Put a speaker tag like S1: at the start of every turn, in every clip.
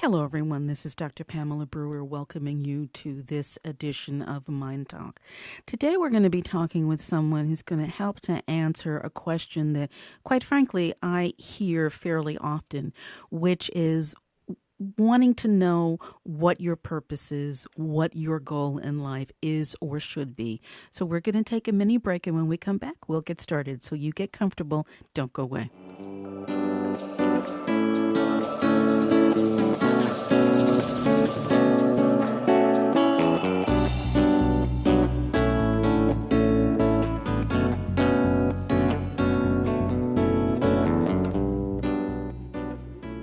S1: Hello, everyone. This is Dr. Pamela Brewer welcoming you to this edition of Mind Talk. Today, we're going to be talking with someone who's going to help to answer a question that, quite frankly, I hear fairly often, which is wanting to know what your purpose is, what your goal in life is or should be. So we're going to take a mini break, and when we come back, we'll get started. So you get comfortable. Don't go away.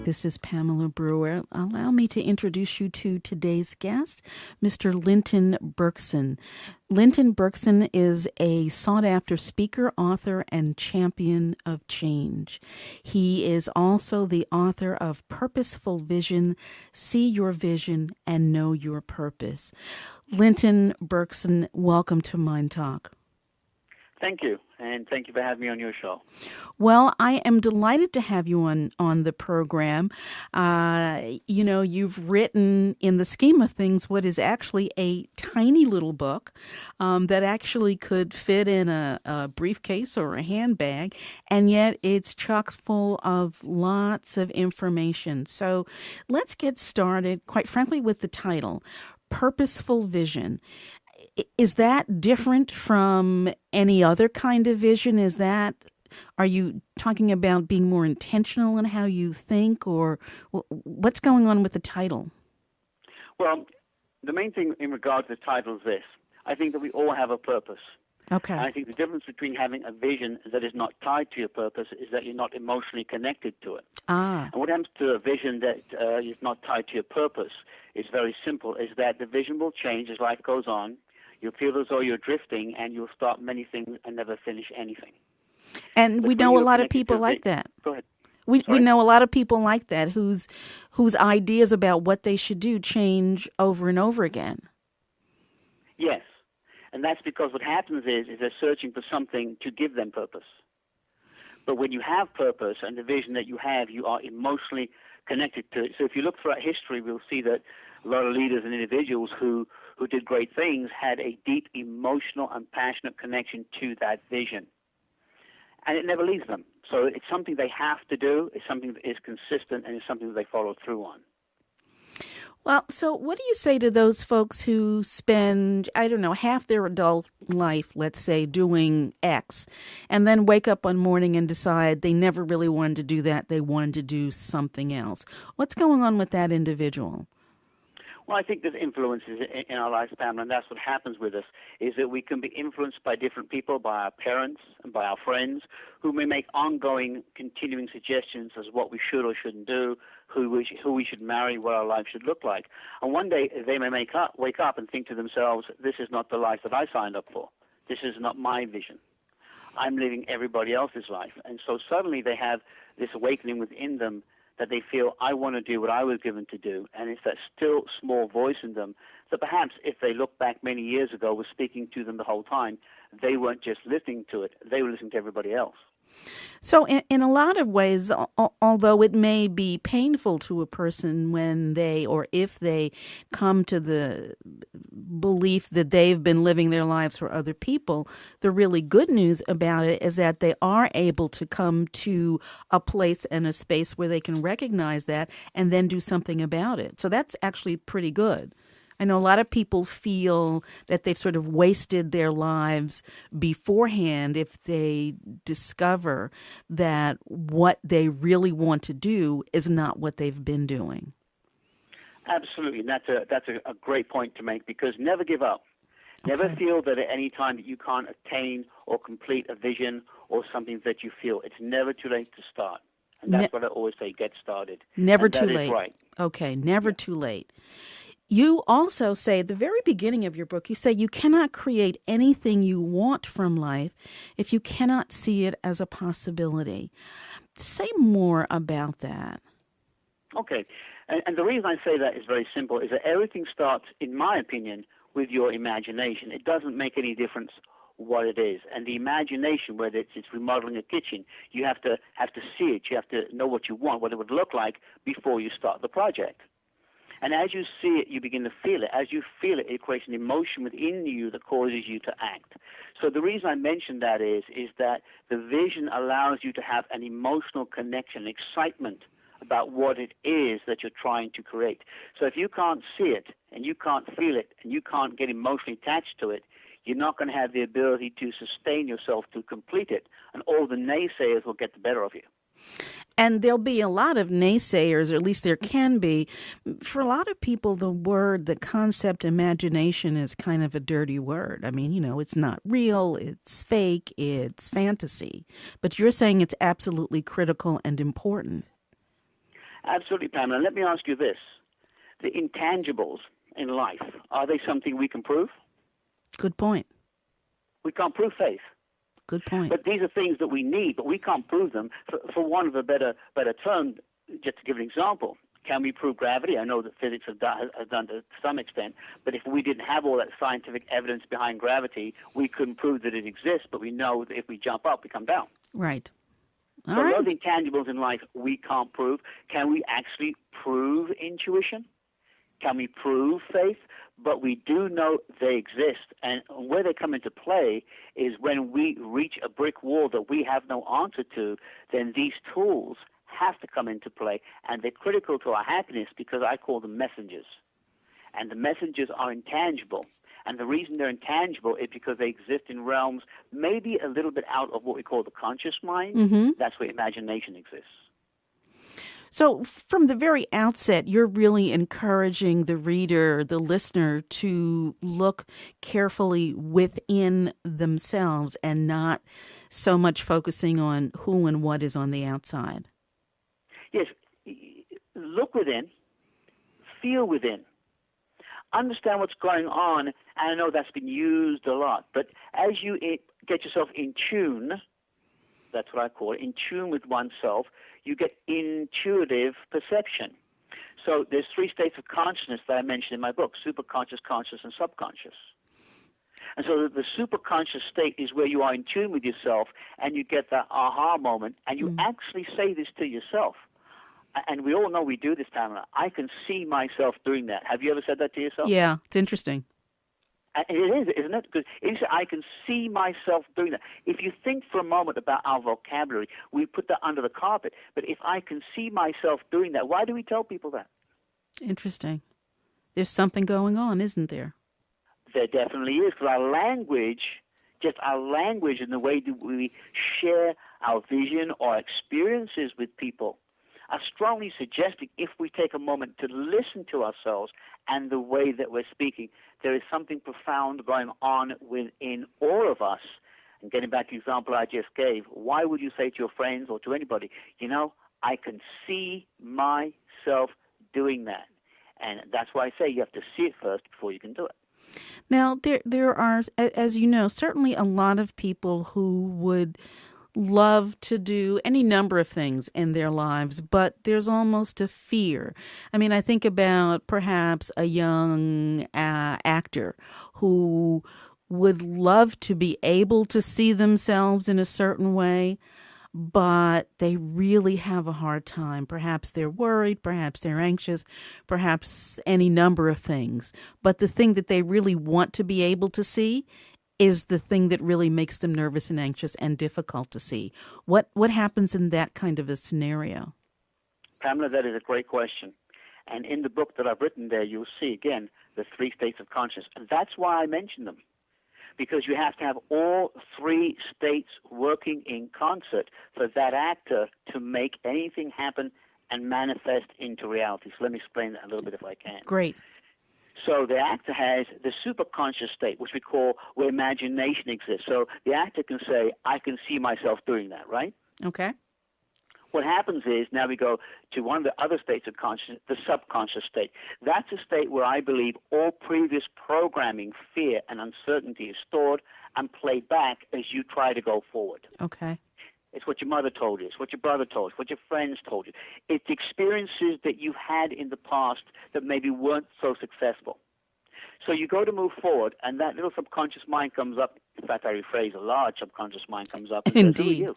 S1: This is Pamela Brewer. Allow me to introduce you to today's guest, Mr. Linton Bergsen. Linton Bergsen is a sought-after speaker, author, and champion of change. He is also the author of Purposeful Vision, See Your Vision, and Know Your Purpose. Linton Bergsen, welcome to Mind Talk.
S2: Thank you, and thank you for having me on your show.
S1: Well, I am delighted to have you on the program. You've written, in the scheme of things, what is actually a tiny little book that actually could fit in a briefcase or a handbag, and yet it's chock full of lots of information. So let's get started, quite frankly, with the title, Purposeful Vision. Is that different from any other kind of vision? Are you talking about being more intentional in how you think, or what's going on with the title?
S2: Well, the main thing in regard to the title is this. I think that we all have a purpose.
S1: Okay.
S2: And I think the difference between having a vision that is not tied to your purpose is that you're not emotionally connected to it. And what happens to a vision that is not tied to your purpose is very simple, is that the vision will change as life goes on. You'll feel as though you're drifting, and you'll start many things and never finish anything.
S1: And we know a lot of people like that.
S2: Go ahead.
S1: We know a lot of people like that whose ideas about what they should do change over and over again.
S2: Yes. And that's because what happens is they're searching for something to give them purpose. But when you have purpose and the vision that you have, you are emotionally connected to it. So if you look throughout history, we'll see that a lot of leaders and individuals who did great things had a deep emotional and passionate connection to that vision. And it never leaves them. So it's something they have to do, it's something that is consistent, and it's something that they follow through on.
S1: Well, so what do you say to those folks who spend, half their adult life, let's say, doing X, and then wake up one morning and decide they never really wanted to do that, they wanted to do something else? What's going on with that individual?
S2: Well, I think there's influences in our lives, Pamela, and that's what happens with us, is that we can be influenced by different people, by our parents and by our friends, who may make ongoing, continuing suggestions as what we should or shouldn't do, who we should marry, what our life should look like. And one day they may wake up and think to themselves, this is not the life that I signed up for. This is not my vision. I'm living everybody else's life. And so suddenly they have this awakening within them that they feel, I want to do what I was given to do. And it's that still small voice in them that perhaps if they look back many years ago was speaking to them the whole time, they weren't just listening to it, they were listening to everybody else.
S1: So in a lot of ways, although it may be painful to a person when they or if they come to the belief that they've been living their lives for other people, the really good news about it is that they are able to come to a place and a space where they can recognize that and then do something about it. So that's actually pretty good. I know a lot of people feel that they've sort of wasted their lives beforehand if they discover that what they really want to do is not what they've been doing.
S2: Absolutely, and that's a great point to make, because never give up. Never feel that at any time that you can't attain or complete a vision or something that you feel. It's never too late to start. And that's what I always say, get started.
S1: Never
S2: and
S1: too late.
S2: Is right.
S1: Okay, never too late. You also say at the very beginning of your book, you say you cannot create anything you want from life if you cannot see it as a possibility. Say more about that.
S2: Okay. And the reason I say that is very simple, is that everything starts, in my opinion, with your imagination. It doesn't make any difference what it is. And the imagination, whether it's remodeling a kitchen, you have to see it. You have to know what you want, what it would look like before you start the project. And as you see it, you begin to feel it. As you feel it, it creates an emotion within you that causes you to act. So the reason I mention that is that the vision allows you to have an emotional connection, excitement about what it is that you're trying to create. So if you can't see it, and you can't feel it, and you can't get emotionally attached to it, you're not going to have the ability to sustain yourself to complete it, and all the naysayers will get the better of you.
S1: And there'll be a lot of naysayers, or at least there can be. For a lot of people, the concept imagination is kind of a dirty word. I mean, it's not real, it's fake, it's fantasy. But you're saying it's absolutely critical and important.
S2: Absolutely, Pamela. Let me ask you this. The intangibles in life, are they something we can prove?
S1: Good point.
S2: We can't prove faith.
S1: Good point.
S2: But these are things that we need, but we can't prove them. For want of a better term, just to give an example, can we prove gravity? I know that physics has done to some extent, but if we didn't have all that scientific evidence behind gravity, we couldn't prove that it exists, but we know that if we jump up, we come down.
S1: Right.
S2: So those intangibles in life we can't prove. Can we actually prove intuition? Can we prove faith? But we do know they exist. And where they come into play is when we reach a brick wall that we have no answer to, then these tools have to come into play. And they're critical to our happiness because I call them messengers. And the messengers are intangible. And the reason they're intangible is because they exist in realms maybe a little bit out of what we call the conscious mind. Mm-hmm. That's where imagination exists.
S1: So from the very outset, you're really encouraging the reader, the listener, to look carefully within themselves and not so much focusing on who and what is on the outside.
S2: Yes. Look within, feel within, understand what's going on. And I know that's been used a lot, but as you get yourself in tune, that's what I call it, in tune with oneself, you get intuitive perception. So there's 3 states of consciousness that I mentioned in my book, superconscious, conscious, and subconscious. And so the superconscious state is where you are in tune with yourself and you get that aha moment and you actually say this to yourself. And we all know we do this, Pamela. I can see myself doing that. Have you ever said that to yourself?
S1: Yeah, it's interesting.
S2: It is, isn't it? Because I can see myself doing that. If you think for a moment about our vocabulary, we put that under the carpet. But if I can see myself doing that, why do we tell people that?
S1: Interesting. There's something going on, isn't there?
S2: There definitely is, because our language and the way that we share our vision or experiences with people are strongly suggesting if we take a moment to listen to ourselves and the way that we're speaking, there is something profound going on within all of us. And getting back to the example I just gave, why would you say to your friends or to anybody, I can see myself doing that? And that's why I say you have to see it first before you can do it.
S1: Now, there are, as you know, certainly a lot of people who would love to do any number of things in their lives, but there's almost a fear. I mean, I think about perhaps a young actor who would love to be able to see themselves in a certain way, but they really have a hard time. Perhaps they're worried, perhaps they're anxious, perhaps any number of things. But the thing that they really want to be able to see is the thing that really makes them nervous and anxious and difficult to see. What happens in that kind of a scenario?
S2: Pamela, that is a great question. And in the book that I've written there, you'll see, again, the 3 states of consciousness. And that's why I mentioned them, because you have to have all 3 states working in concert for that actor to make anything happen and manifest into reality. So let me explain that a little bit if I can.
S1: Great.
S2: So the actor has the superconscious state, which we call where imagination exists. So the actor can say, I can see myself doing that, right?
S1: Okay.
S2: What happens is, now we go to one of the other states of consciousness, the subconscious state. That's a state where I believe all previous programming, fear, and uncertainty is stored and played back as you try to go forward.
S1: Okay.
S2: It's what your mother told you. It's what your brother told you. It's what your friends told you. It's experiences that you've had in the past that maybe weren't so successful. So you go to move forward, and that little subconscious mind comes up. In fact, I rephrase, a large subconscious mind comes up and
S1: Indeed.
S2: says, who are you?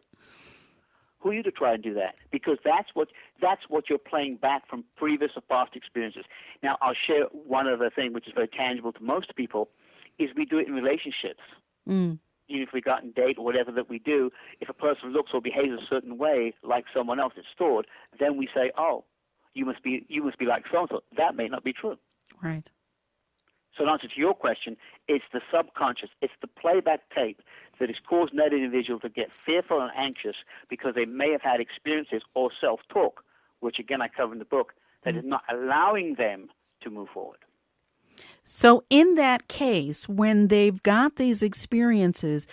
S2: Who are you to try and do that? Because that's what you're playing back from previous or past experiences. Now, I'll share one other thing, which is very tangible to most people, is we do it in relationships. Even if we go out and date or whatever that we do, if a person looks or behaves a certain way like someone else, it's stored, then we say, oh, you must be like so-and-so. That may not be true.
S1: Right.
S2: So in answer to your question, it's the subconscious, it's the playback tape that has caused that individual to get fearful and anxious because they may have had experiences or self-talk, which again I cover in the book, that is not allowing them to move forward.
S1: So in that case, when they've got these experiences,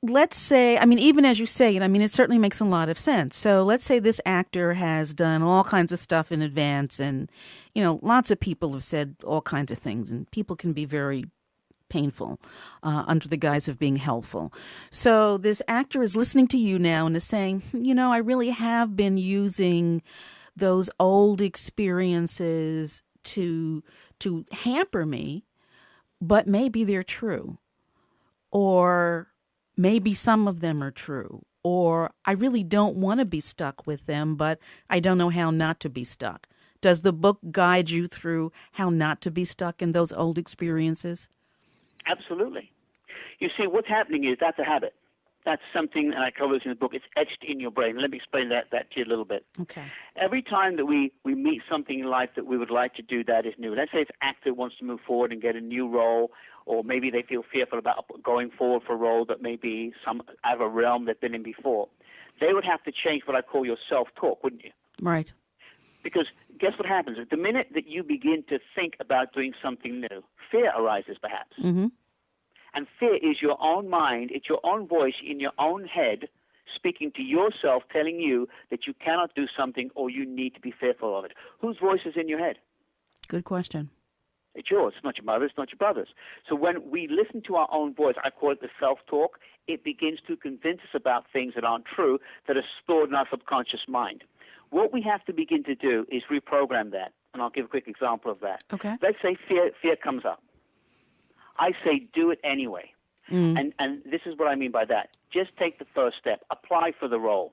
S1: let's say, even as you say it, it certainly makes a lot of sense. So let's say this actor has done all kinds of stuff in advance and, lots of people have said all kinds of things and people can be very painful under the guise of being helpful. So this actor is listening to you now and is saying, I really have been using those old experiences to hamper me, but maybe they're true. Or maybe some of them are true. Or I really don't want to be stuck with them, but I don't know how not to be stuck. Does the book guide you through how not to be stuck in those old experiences?
S2: Absolutely. You see, what's happening is that's a habit. That's something, and I cover this in the book, it's etched in your brain. Let me explain that to you a little bit.
S1: Okay.
S2: Every time that we meet something in life that we would like to do that is new, let's say it's an actor wants to move forward and get a new role, or maybe they feel fearful about going forward for a role that may be some out of a realm they've been in before, they would have to change what I call your self-talk, wouldn't you?
S1: Right.
S2: Because guess what happens? At the minute that you begin to think about doing something new, fear arises perhaps.
S1: Mm-hmm.
S2: And fear is your own mind, it's your own voice in your own head speaking to yourself, telling you that you cannot do something or you need to be fearful of it. Whose voice is in your head?
S1: Good question.
S2: It's yours. It's not your mother's, it's not your brother's. So when we listen to our own voice, I call it the self-talk, it begins to convince us about things that aren't true, that are stored in our subconscious mind. What we have to begin to do is reprogram that, and I'll give a quick example of that.
S1: Okay.
S2: Let's say fear comes up. I say do it anyway. And this is what I mean by that. Just take the first step. Apply for the role.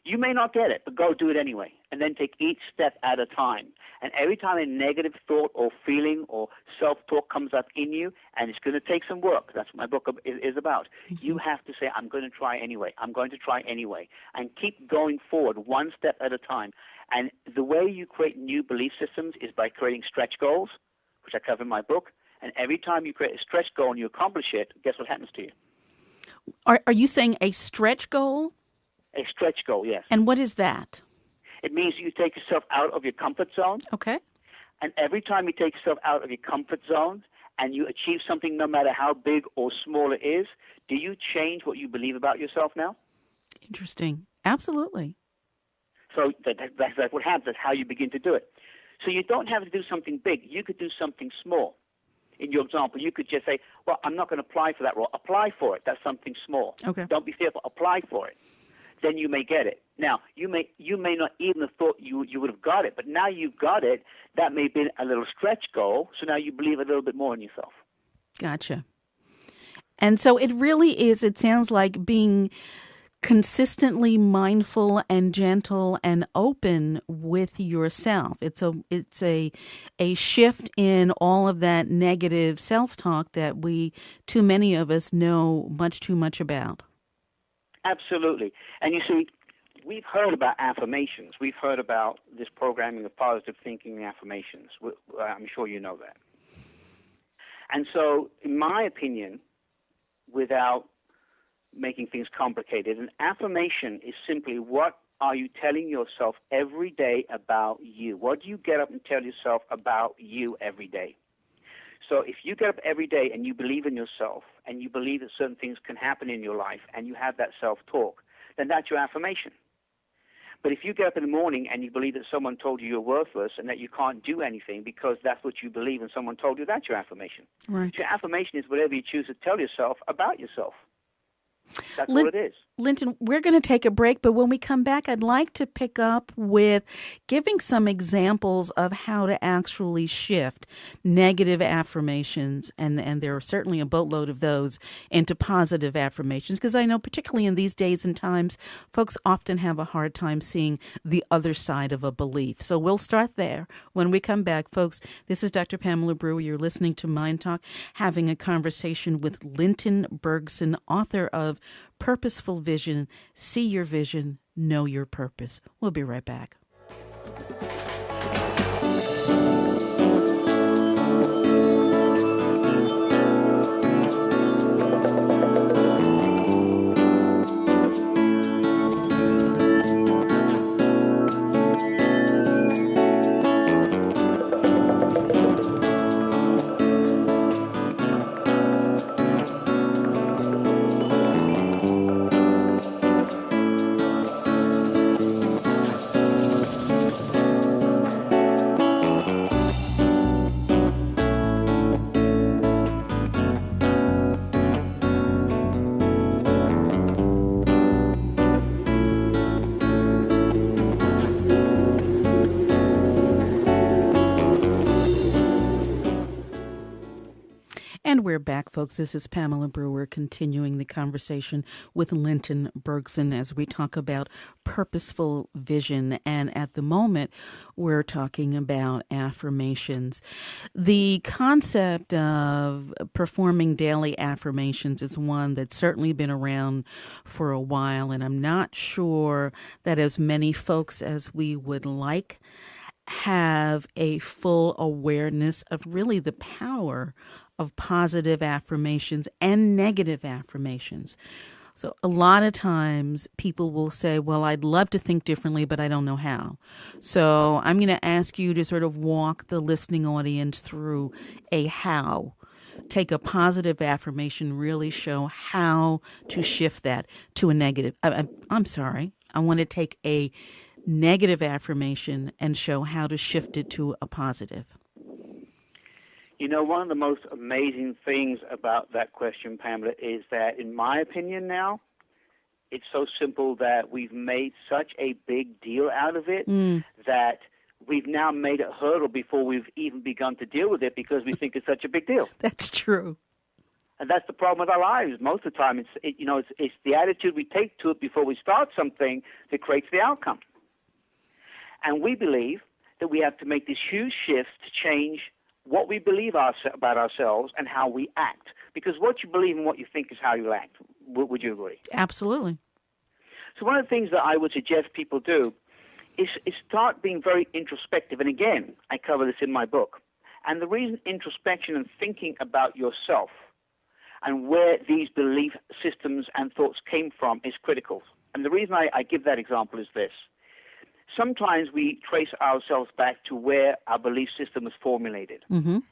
S2: You may not get it, but go do it anyway. And then take each step at a time. And every time a negative thought or feeling or self-talk comes up in you, and it's going to take some work. That's what my book is about. Mm-hmm. You have to say, I'm going to try anyway. I'm going to try anyway. And keep going forward one step at a time. And the way you create new belief systems is by creating stretch goals, which I cover in my book. And every time you create a stretch goal and you accomplish it, guess what happens to you?
S1: Are you saying a stretch goal?
S2: A stretch goal, yes.
S1: And what is that?
S2: It means you take yourself out of your comfort zone.
S1: Okay.
S2: And every time you take yourself out of your comfort zone and you achieve something, no matter how big or small it is, do you change what you believe about yourself now?
S1: Interesting. Absolutely.
S2: So that's what happens. That's how you begin to do it. So you don't have to do something big. You could do something small. In your example, you could just say, well, I'm not going to apply for that role. Apply for it. That's something small.
S1: Okay.
S2: Don't be fearful. Apply for it. Then you may get it. Now, you may not even have thought you would have got it, but now you've got it. That may be a little stretch goal, so now you believe a little bit more in yourself.
S1: Gotcha. And so it really is, it sounds like being consistently mindful and gentle and open with yourself. It's a shift in all of that negative self-talk that too many of us know much too much about.
S2: Absolutely. And you see, we've heard about affirmations. We've heard about this programming of positive thinking and affirmations. I'm sure you know that. And so, in my opinion, without making things complicated, an affirmation is simply what are you telling yourself every day about you? What do you get up and tell yourself about you every day? So if you get up every day and you believe in yourself and you believe that certain things can happen in your life and you have that self-talk, then that's your affirmation. But if you get up in the morning and you believe that someone told you you're worthless and that you can't do anything because that's what you believe and someone told you, that's your affirmation.
S1: Right.
S2: So your affirmation is whatever you choose to tell yourself about yourself. That's all it is.
S1: Linton, we're going to take a break, but when we come back, I'd like to pick up with giving some examples of how to actually shift negative affirmations, and there are certainly a boatload of those, into positive affirmations, because I know particularly in these days and times, folks often have a hard time seeing the other side of a belief. So we'll start there. When we come back, folks, this is Dr. Pamela Brewer. You're listening to Mind Talk, having a conversation with Linton Bergsen, author of Purposeful Vision, See Your Vision, Know Your Purpose. We'll be right back. And we're back, folks. This is Pamela Brewer continuing the conversation with Linton Bergsen as we talk about purposeful vision. And at the moment, we're talking about affirmations. The concept of performing daily affirmations is one that's certainly been around for a while, and I'm not sure that as many folks as we would like have a full awareness of really the power of positive affirmations and negative affirmations. So a lot of times people will say, well, I'd love to think differently, but I don't know how. So I'm going to ask you to sort of walk the listening audience through a how. Take a positive affirmation, really show how to shift that to a negative. I'm sorry. I want to take a negative affirmation and show how to shift it to a positive.
S2: You know, one of the most amazing things about that question, Pamela, is that in my opinion now, it's so simple that we've made such a big deal out of it that we've now made it hurdle before we've even begun to deal with it because we think it's such a big deal.
S1: That's true.
S2: And that's the problem with our lives. Most of the time, it's the attitude we take to it before we start something that creates the outcome. And we believe that we have to make this huge shift to change what we believe about ourselves and how we act. Because what you believe and what you think is how you act. Would you agree?
S1: Absolutely.
S2: So one of the things that I would suggest people do is start being very introspective. And again, I cover this in my book. And the reason introspection and thinking about yourself and where these belief systems and thoughts came from is critical. And the reason I give that example is this. Sometimes we trace ourselves back to where our belief system was formulated and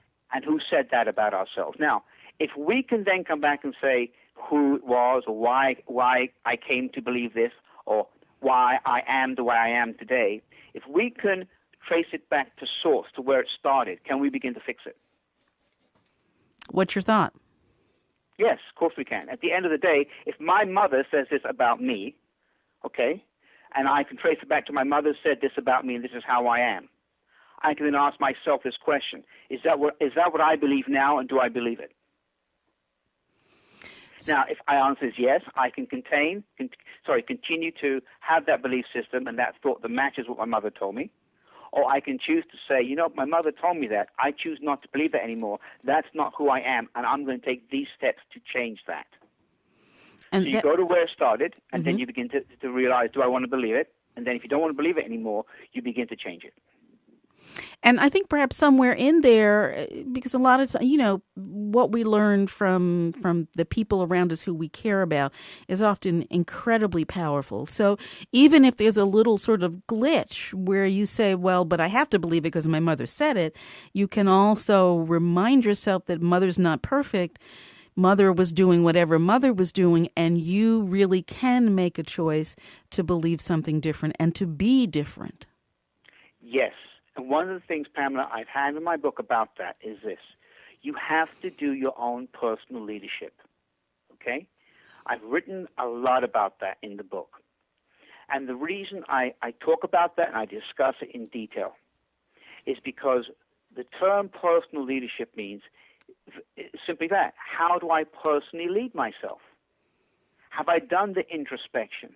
S2: who said that about ourselves. Now, if we can then come back and say who it was or why I came to believe this or why I am the way I am today, if we can trace it back to source, to where it started, can we begin to fix it?
S1: What's your thought?
S2: Yes, of course we can. At the end of the day, if my mother says this about me, okay, and I can trace it back to my mother said this about me and this is how I am, I can then ask myself this question. Is that what I believe now, and do I believe it? Now, if my answer is yes, I can continue to have that belief system and that thought that matches what my mother told me. Or I can choose to say, you know, my mother told me that. I choose not to believe that anymore. That's not who I am, and I'm going to take these steps to change that. And so you go to where it started, and then you begin to realize, do I want to believe it? And then if you don't want to believe it anymore, you begin to change it.
S1: And I think perhaps somewhere in there, because a lot of times, you know, what we learn from the people around us who we care about is often incredibly powerful. So even if there's a little sort of glitch where you say, well, but I have to believe it because my mother said it, you can also remind yourself that mother's not perfect. Mother was doing whatever mother was doing, and you really can make a choice to believe something different and to be different.
S2: Yes. And one of the things, Pamela, I've had in my book about that is this. You have to do your own personal leadership, okay? I've written a lot about that in the book. And the reason I talk about that and I discuss it in detail is because the term personal leadership means simply that. How do I personally lead myself? Have I done the introspection?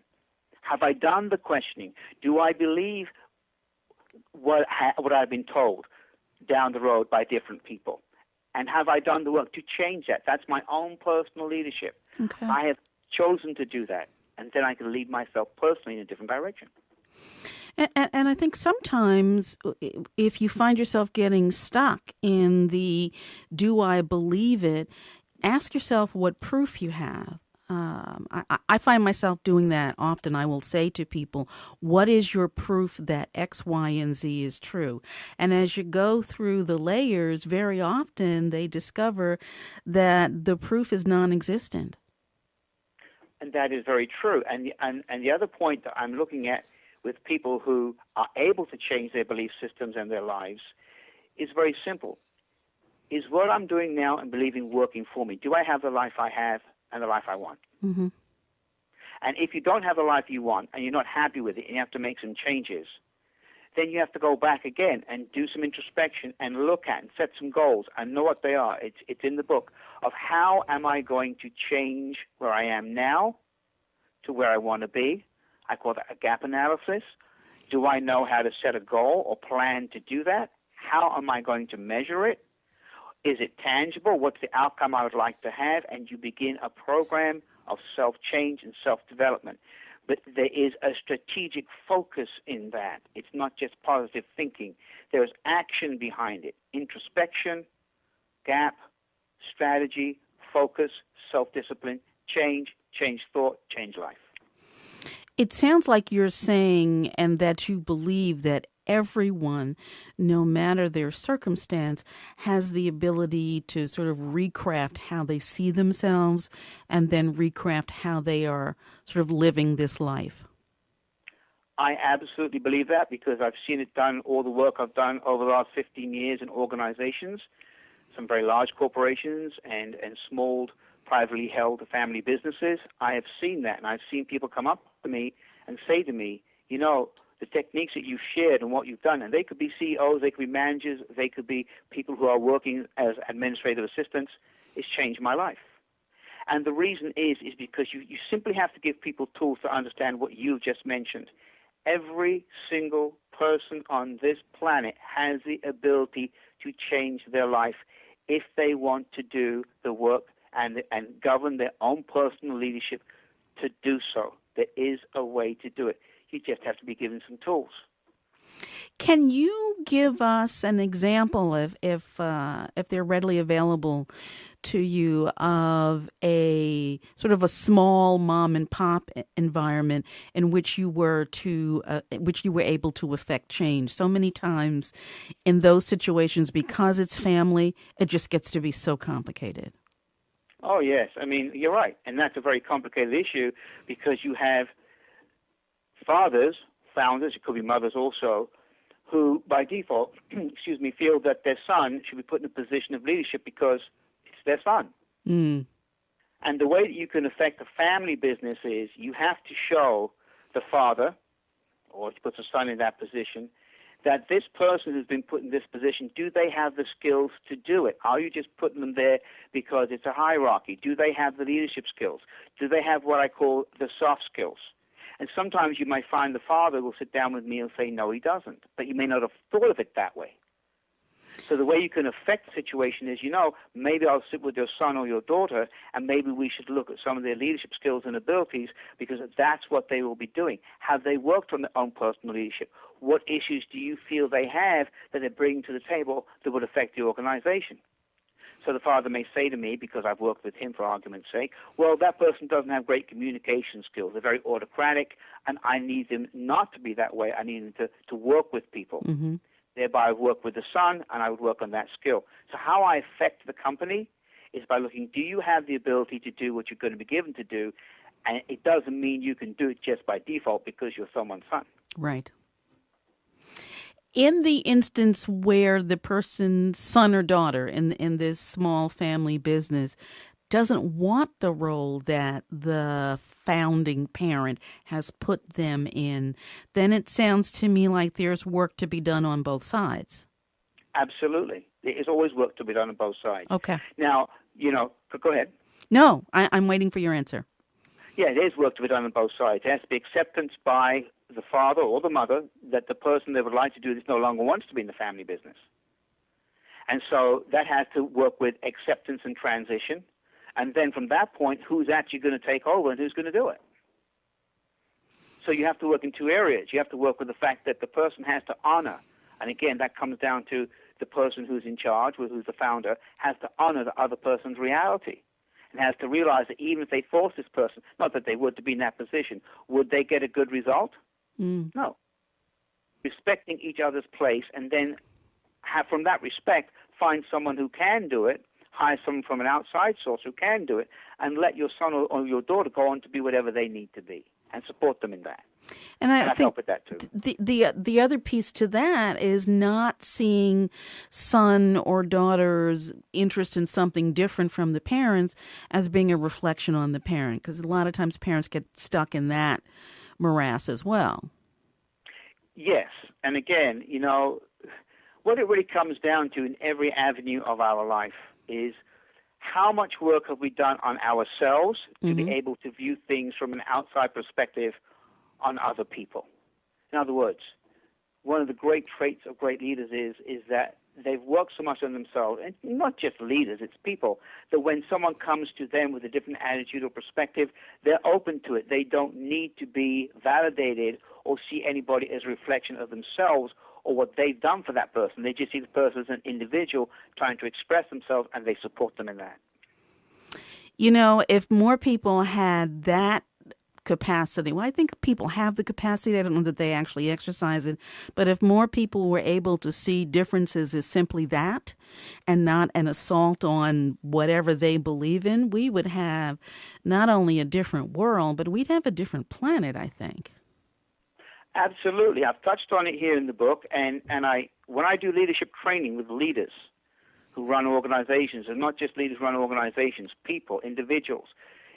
S2: Have I done the questioning? Do I believe what I've been told down the road by different people? And have I done the work to change that? That's my own personal leadership.
S1: Okay.
S2: I have chosen to do that, and then I can lead myself personally in a different direction.
S1: And I think sometimes if you find yourself getting stuck in the do I believe it, ask yourself what proof you have. I find myself doing that often. I will say to people, what is your proof that X, Y, and Z is true? And as you go through the layers, very often they discover that the proof is non-existent.
S2: And that is very true. And the other point that I'm looking at with people who are able to change their belief systems and their lives is very simple. Is what I'm doing now and believing working for me? Do I have the life I have and the life I want?
S1: Mm-hmm.
S2: And if you don't have the life you want and you're not happy with it and you have to make some changes, then you have to go back again and do some introspection and look at and set some goals and know what they are. It's in the book of how am I going to change where I am now to where I want to be. I call that a gap analysis. Do I know how to set a goal or plan to do that? How am I going to measure it? Is it tangible? What's the outcome I would like to have? And you begin a program of self-change and self-development. But there is a strategic focus in that. It's not just positive thinking. There's action behind it. Introspection, gap, strategy, focus, self-discipline, change thought, change life.
S1: It sounds like you're saying and that you believe that everyone, no matter their circumstance, has the ability to sort of recraft how they see themselves and then recraft how they are sort of living this life.
S2: I absolutely believe that because I've seen it done, all the work I've done over the last 15 years in organizations, some very large corporations and small privately held family businesses. I have seen that, and I've seen people come up to me and say to me, you know, the techniques that you've shared and what you've done, and they could be CEOs, they could be managers, they could be people who are working as administrative assistants, it's changed my life. And the reason is because you simply have to give people tools to understand what you've just mentioned. Every single person on this planet has the ability to change their life if they want to do the work and govern their own personal leadership to do so. There is a way to do it. You just have to be given some tools.
S1: Can you give us an example, if they're readily available to you, of a sort of a small mom and pop environment in which you were able to affect change? So many times in those situations, because it's family, it just gets to be so complicated.
S2: Oh, yes. I mean, you're right. And that's a very complicated issue because you have fathers, founders, it could be mothers also, who by default, feel that their son should be put in a position of leadership because it's their son.
S1: Mm.
S2: And the way that you can affect a family business is you have to show the father, or to put the son in that position, that this person who's been put in this position, do they have the skills to do it? Are you just putting them there because it's a hierarchy? Do they have the leadership skills? Do they have what I call the soft skills? And sometimes you might find the father will sit down with me and say, no, he doesn't. But you may not have thought of it that way. So the way you can affect the situation is, maybe I'll sit with your son or your daughter, and maybe we should look at some of their leadership skills and abilities because that's what they will be doing. Have they worked on their own personal leadership? What issues do you feel they have that they're bringing to the table that would affect the organization? So the father may say to me, because I've worked with him for argument's sake, well, that person doesn't have great communication skills. They're very autocratic, and I need them not to be that way. I need them to work with people.
S1: Mm-hmm.
S2: Thereby, I work with the son, and I would work on that skill. So how I affect the company is by looking, do you have the ability to do what you're going to be given to do? And it doesn't mean you can do it just by default because you're someone's son.
S1: Right. In the instance where the person's son or daughter in this small family business doesn't want the role that the founding parent has put them in, then it sounds to me like there's work to be done on both sides.
S2: Absolutely. There's always work to be done on both sides.
S1: Okay.
S2: Now, go ahead.
S1: No, I'm waiting for your answer.
S2: Yeah, there's work to be done on both sides. There has to be acceptance by the father or the mother that the person they would like to do this no longer wants to be in the family business. And so that has to work with acceptance and transition. And then from that point, who's actually going to take over and who's going to do it? So you have to work in two areas. You have to work with the fact that the person has to honor, and again, that comes down to the person who's in charge, who's the founder, has to honor the other person's reality and has to realize that even if they force this person, not that they would to be in that position, would they get a good result? No. Respecting each other's place and then have, from that respect, find someone who can do it, hire someone from an outside source who can do it, and let your son or your daughter go on to be whatever they need to be, and support them in that.
S1: And I think
S2: help with that too.
S1: The other piece to that is not seeing son or daughter's interest in something different from the parents as being a reflection on the parent, because a lot of times parents get stuck in that morass as well.
S2: Yes, and again, what it really comes down to in every avenue of our life is how much work have we done on ourselves to be able to view things from an outside perspective on other people. In other words, one of the great traits of great leaders is that they've worked so much on themselves, and not just leaders, it's people, that when someone comes to them with a different attitude or perspective, they're open to it. They don't need to be validated or see anybody as a reflection of themselves or what they've done for that person. They just see the person as an individual trying to express themselves, and they support them in that.
S1: If more people had that capacity, well, I think people have the capacity. I don't know that they actually exercise it, but if more people were able to see differences as simply that and not an assault on whatever they believe in, we would have not only a different world, but we'd have a different planet, I think.
S2: Absolutely. I've touched on it here in the book, and when I do leadership training with leaders who run organizations, and not just leaders who run organizations, people, individuals,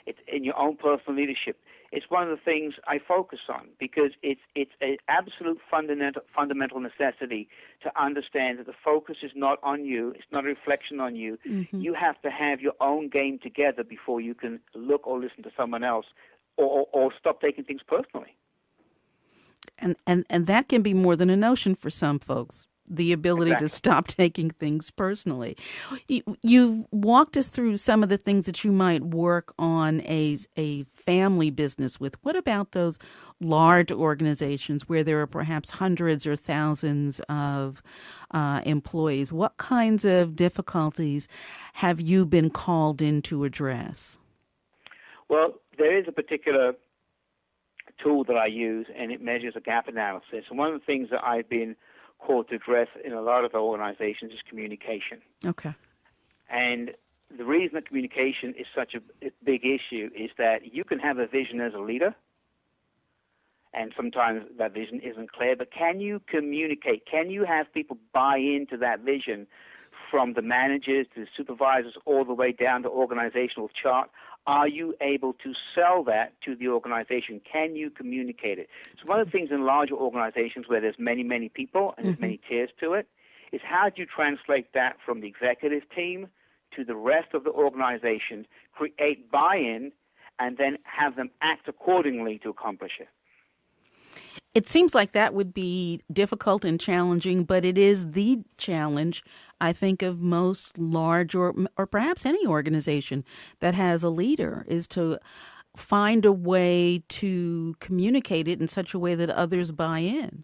S2: it's in your own personal leadership, it's one of the things I focus on because it's an absolute fundamental necessity to understand that the focus is not on you, it's not a reflection on you. You have to have your own game together before you can look or listen to someone else or stop taking things personally.
S1: And that can be more than a notion for some folks, the ability to stop taking things personally. You've walked us through some of the things that you might work on a family business with. What about those large organizations where there are perhaps hundreds or thousands of employees? What kinds of difficulties have you been called in to address?
S2: Well, there is a particular tool that I use, and it measures a gap analysis. And one of the things that I've been called to address in a lot of organizations is communication.
S1: Okay.
S2: And the reason that communication is such a big issue is that you can have a vision as a leader, and sometimes that vision isn't clear, but can you communicate? Can you have people buy into that vision from the managers to the supervisors all the way down to organizational chart? Are you able to sell that to the organization? Can you communicate it? So one of the things in larger organizations where there's many, many people and there's many tiers to it is how do you translate that from the executive team to the rest of the organization, create buy-in, and then have them act accordingly to accomplish it?
S1: It seems like that would be difficult and challenging, but it is the challenge, I think, of most large or perhaps any organization that has a leader, is to find a way to communicate it in such a way that others buy in.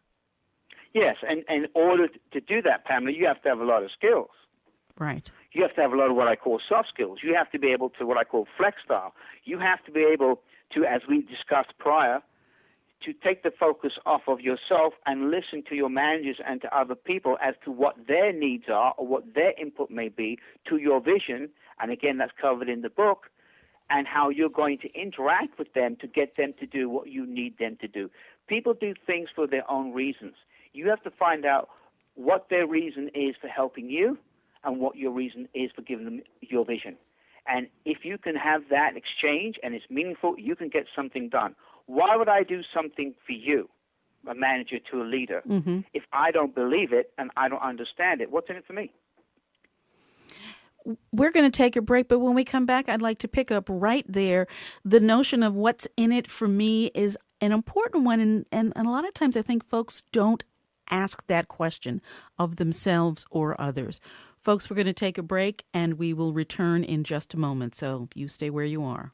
S1: Yes, and in order to do that, Pamela, you have to have a lot of skills. Right. You have to have a lot of what I call soft skills. You have to be able to what I call flex style. You have to be able to, as we discussed prior, to take the focus off of yourself and listen to your managers and to other people as to what their needs are or what their input may be to your vision. And again, that's covered in the book, and how you're going to interact with them to get them to do what you need them to do. People do things for their own reasons. You have to find out what their reason is for helping you and what your reason is for giving them your vision.
S2: And if you can have that exchange and it's meaningful, you can get something done. Why would I do something for you, a manager to a leader, if I don't believe it and I don't understand it? What's in it for me?
S1: We're going to take a break, but when we come back, I'd like to pick up right there. The notion of what's in it for me is an important one, and a lot of times I think folks don't ask that question of themselves or others. Folks, we're going to take a break, and we will return in just a moment, so you stay where you are.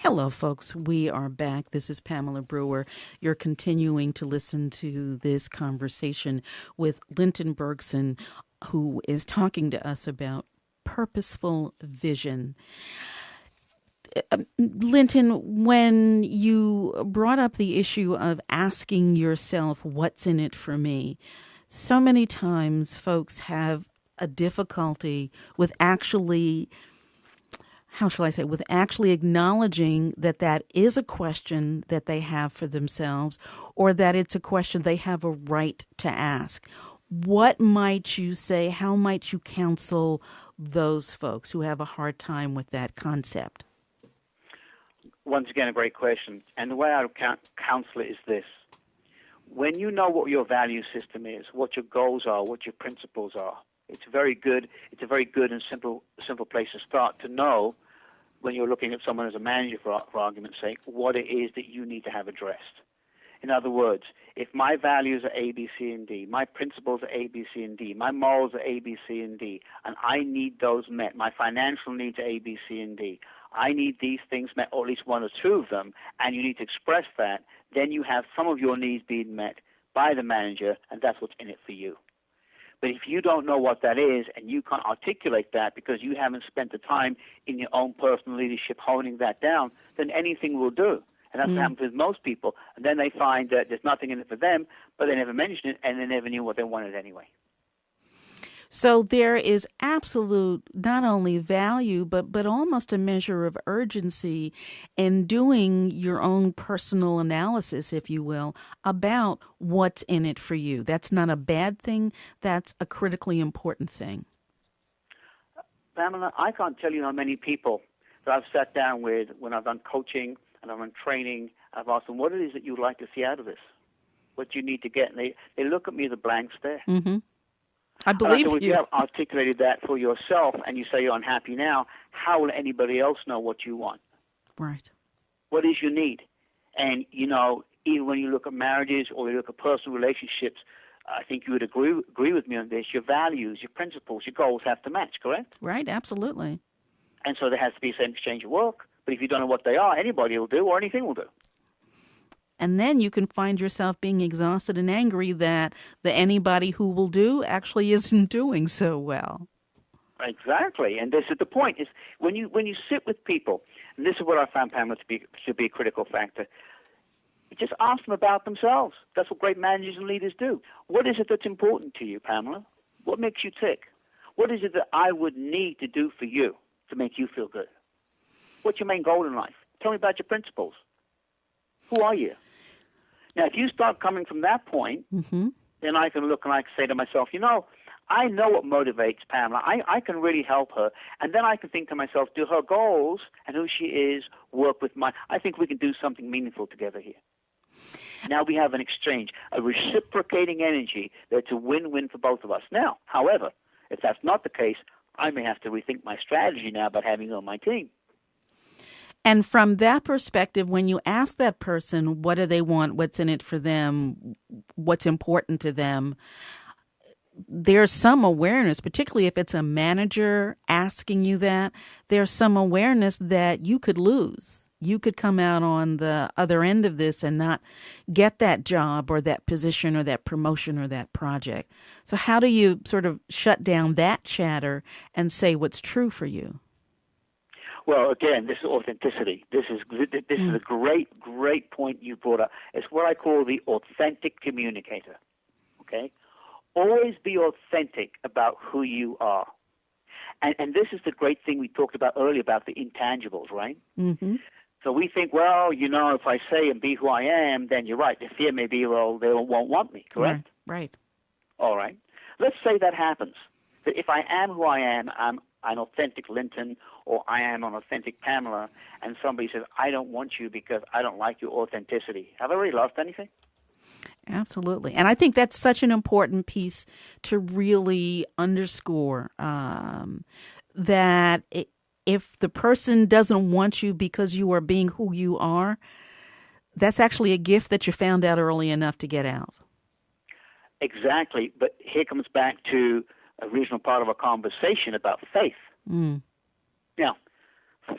S1: Hello, folks. We are back. This is Pamela Brewer. You're continuing to listen to this conversation with Linton Bergsen, who is talking to us about purposeful vision. Linton, when you brought up the issue of asking yourself, what's in it for me? So many times folks have a difficulty with actually acknowledging that that is a question that they have for themselves, or that it's a question they have a right to ask. What might you say? How might you counsel those folks who have a hard time with that concept?
S2: Once again, a great question. And the way I would counsel it is this. When you know what your value system is, what your goals are, what your principles are, it's a very good and simple place to start to know when you're looking at someone as a manager, for argument's sake, what it is that you need to have addressed. In other words, if my values are A, B, C, and D, my principles are A, B, C, and D, my morals are A, B, C, and D, and I need those met, my financial needs are A, B, C, and D, I need these things met, or at least one or two of them, and you need to express that, then you have some of your needs being met by the manager, and that's what's in it for you. But if you don't know what that is and you can't articulate that because you haven't spent the time in your own personal leadership honing that down, then anything will do. And that's what happens with most people. And then they find that there's nothing in it for them, but they never mentioned it and they never knew what they wanted anyway.
S1: So there is absolute not only value, but almost a measure of urgency in doing your own personal analysis, if you will, about what's in it for you. That's not a bad thing. That's a critically important thing.
S2: Pamela, I can't tell you how many people that I've sat down with when I've done coaching and I've done training. I've asked them, what it is that you'd like to see out of this? What you need to get? And they look at me with a blank stare.
S1: Mm-hmm. I believe
S2: you. If
S1: you
S2: have articulated that for yourself and you say you're unhappy now, how will anybody else know what you want?
S1: Right.
S2: What is your need? And, even when you look at marriages or you look at personal relationships, I think you would agree with me on this. Your values, your principles, your goals have to match, correct?
S1: Right, absolutely.
S2: And so there has to be some exchange of work. But if you don't know what they are, anybody will do or anything will do.
S1: And then you can find yourself being exhausted and angry that the anybody who will do actually isn't doing so well.
S2: Exactly. And this is the point, is when you sit with people, and this is what I found, Pamela, to be a critical factor, just ask them about themselves. That's what great managers and leaders do. What is it that's important to you, Pamela? What makes you tick? What is it that I would need to do for you to make you feel good? What's your main goal in life? Tell me about your principles. Who are you? Now, if you start coming from that point, then I can look and I can say to myself, I know what motivates Pamela. I can really help her. And then I can think to myself, do her goals and who she is work with mine? I think we can do something meaningful together here. Now we have an exchange, a reciprocating energy that's a win-win for both of us. Now, however, if that's not the case, I may have to rethink my strategy now about having you on my team.
S1: And from that perspective, when you ask that person, what do they want? What's in it for them? What's important to them? There's some awareness, particularly if it's a manager asking you that, there's some awareness that you could lose. You could come out on the other end of this and not get that job or that position or that promotion or that project. So how do you sort of shut down that chatter and say what's true for you?
S2: Well, again, this is authenticity. This is a great point you brought up. It's what I call the authentic communicator. Okay? Always be authentic about who you are. And this is the great thing we talked about earlier about the intangibles, right?
S1: Mm-hmm.
S2: So we think, well, if I say and be who I am, then you're right. The fear may be, well, they won't want me, correct?
S1: Right.
S2: All right. Let's say that happens. That if I am who I am, I'm an authentic Linton, or I am an authentic Pamela, and somebody says, I don't want you because I don't like your authenticity. Have I really lost anything?
S1: Absolutely. And I think that's such an important piece to really underscore, that if the person doesn't want you because you are being who you are, that's actually a gift that you found out early enough to get out.
S2: Exactly. But here comes back to a original part of our conversation about faith.
S1: Mm.
S2: Now,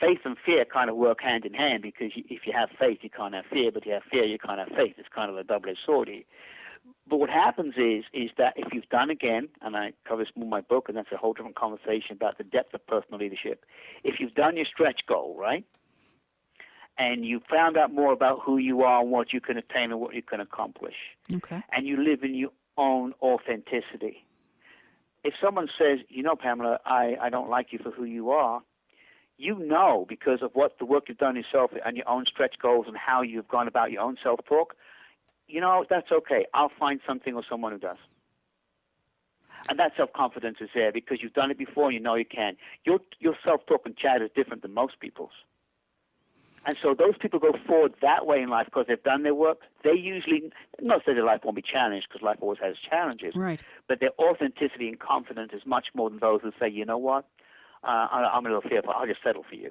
S2: faith and fear kind of work hand in hand, because if you have faith, you can't have fear, but if you have fear, you can't have faith. It's kind of a double-edged sword here. But what happens is that if you've done, again, and I cover this more in my book, and that's a whole different conversation about the depth of personal leadership. If you've done your stretch goal, right, and you found out more about who you are and what you can attain and what you can accomplish,
S1: okay,
S2: and you live in your own authenticity. If someone says, Pamela, I don't like you for who you are, because of what the work you've done yourself and your own stretch goals and how you've gone about your own self-talk, that's okay. I'll find something or someone who does. And that self-confidence is there because you've done it before and you can. Your self-talk and chat is different than most people's. And so those people go forward that way in life because they've done their work. They usually, not that their life won't be challenged, because life always has challenges.
S1: Right.
S2: But their authenticity and confidence is much more than those who say, you know what, I'm a little fearful. I'll just settle for you.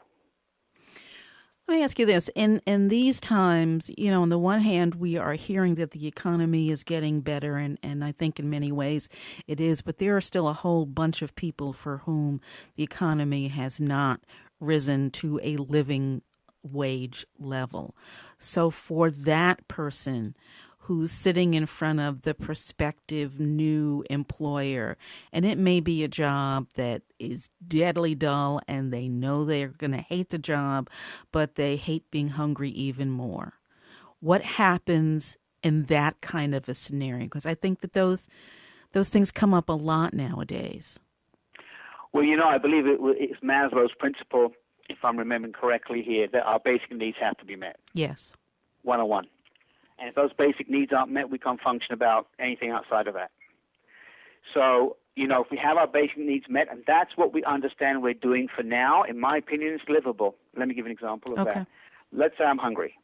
S1: Let me ask you this. In these times, on the one hand, we are hearing that the economy is getting better, and I think in many ways it is, but there are still a whole bunch of people for whom the economy has not risen to a living wage level. So for that person who's sitting in front of the prospective new employer, and it may be a job that is deadly dull and they know they're going to hate the job, but they hate being hungry even more. What happens in that kind of a scenario? Because I think that those things come up a lot nowadays.
S2: Well, I believe it's Maslow's principle, if I'm remembering correctly here, that our basic needs have to be met.
S1: Yes.
S2: 101. And if those basic needs aren't met, we can't function about anything outside of that. So, if we have our basic needs met, and that's what we understand we're doing for now, in my opinion, it's livable. Let me give you an example of that. Let's say I'm hungry,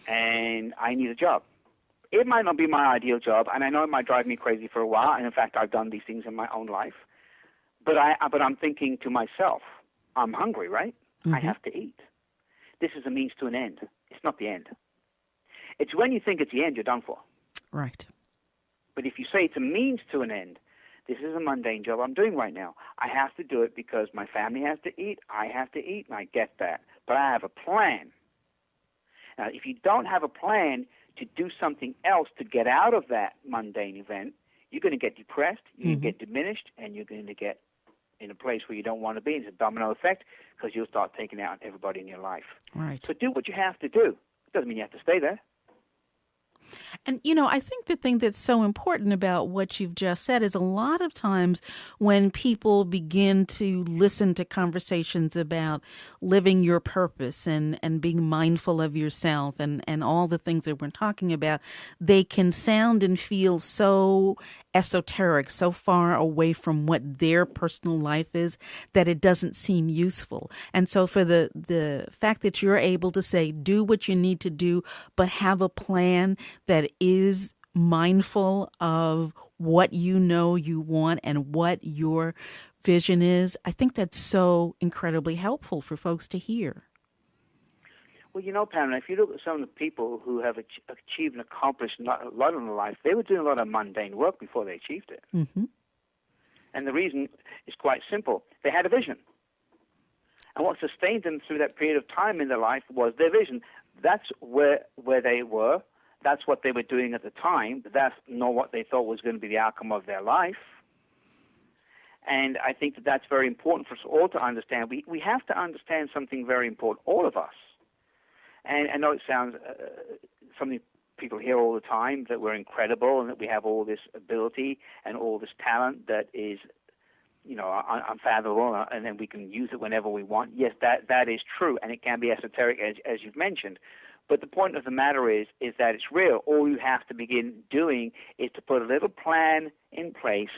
S2: and I need a job. It might not be my ideal job, and I know it might drive me crazy for a while, and in fact, I've done these things in my own life. But I'm thinking to myself, I'm hungry, right? Mm-hmm. I have to eat. This is a means to an end. It's not the end. It's when you think it's the end, you're done for.
S1: Right.
S2: But if you say it's a means to an end, this is a mundane job I'm doing right now. I have to do it because my family has to eat, I have to eat, and I get that. But I have a plan. Now, if you don't have a plan to do something else to get out of that mundane event, you're going to get depressed, you're going to get diminished, and you're going to get in a place where you don't want to be. It's a domino effect because you'll start taking out everybody in your life.
S1: Right.
S2: So do what you have to do. It doesn't mean you have to stay there.
S1: And, I think the thing that's so important about what you've just said is a lot of times when people begin to listen to conversations about living your purpose and being mindful of yourself and all the things that we're talking about, they can sound and feel so esoteric, so far away from what their personal life is that it doesn't seem useful. And so for the fact that you're able to say, do what you need to do, but have a plan that is mindful of what you want and what your vision is, I think that's so incredibly helpful for folks to hear.
S2: Well, Pamela, if you look at some of the people who have achieved and accomplished a lot in their life, they were doing a lot of mundane work before they achieved it.
S1: Mm-hmm.
S2: And the reason is quite simple. They had a vision. And what sustained them through that period of time in their life was their vision. That's where they were. That's what they were doing at the time. But that's not what they thought was going to be the outcome of their life. And I think that that's very important for us all to understand. We have to understand something very important, all of us. And I know it sounds something people hear all the time, that we're incredible and that we have all this ability and all this talent that is, unfathomable, and then we can use it whenever we want. Yes, that is true, and it can be esoteric, as you've mentioned. But the point of the matter is that it's real. All you have to begin doing is to put a little plan in place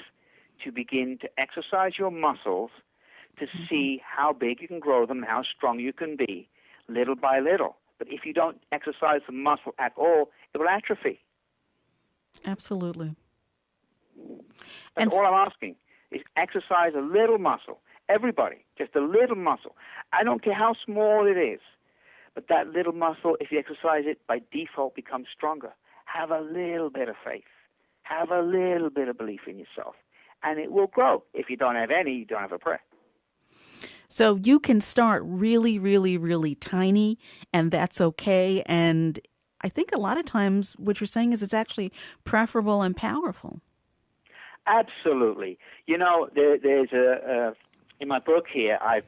S2: to begin to exercise your muscles to see how big you can grow them and how strong you can be, little by little. But if you don't exercise the muscle at all, it will atrophy.
S1: Absolutely.
S2: That's all I'm asking, is exercise a little muscle. Everybody, just a little muscle. I don't care how small it is, but that little muscle, if you exercise it, by default becomes stronger. Have a little bit of faith. Have a little bit of belief in yourself, and it will grow. If you don't have any, you don't have a prayer.
S1: So you can start really, really, really tiny, and that's okay. And I think a lot of times what you're saying is it's actually preferable and powerful.
S2: Absolutely. There's in my book here, I've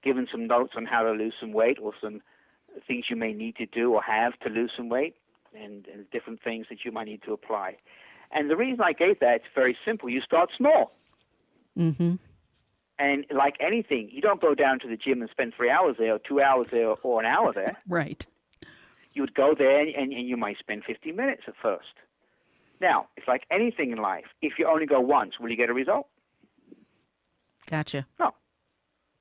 S2: given some notes on how to lose some weight, or some things you may need to do or have to lose some weight, and different things that you might need to apply. And the reason I gave that, it's very simple. You start small.
S1: Mm-hmm.
S2: And like anything, you don't go down to the gym and spend 3 hours there or 2 hours there or an hour there.
S1: Right.
S2: You would go there and you might spend 15 minutes at first. Now, it's like anything in life. If you only go once, will you get a result?
S1: Gotcha.
S2: No.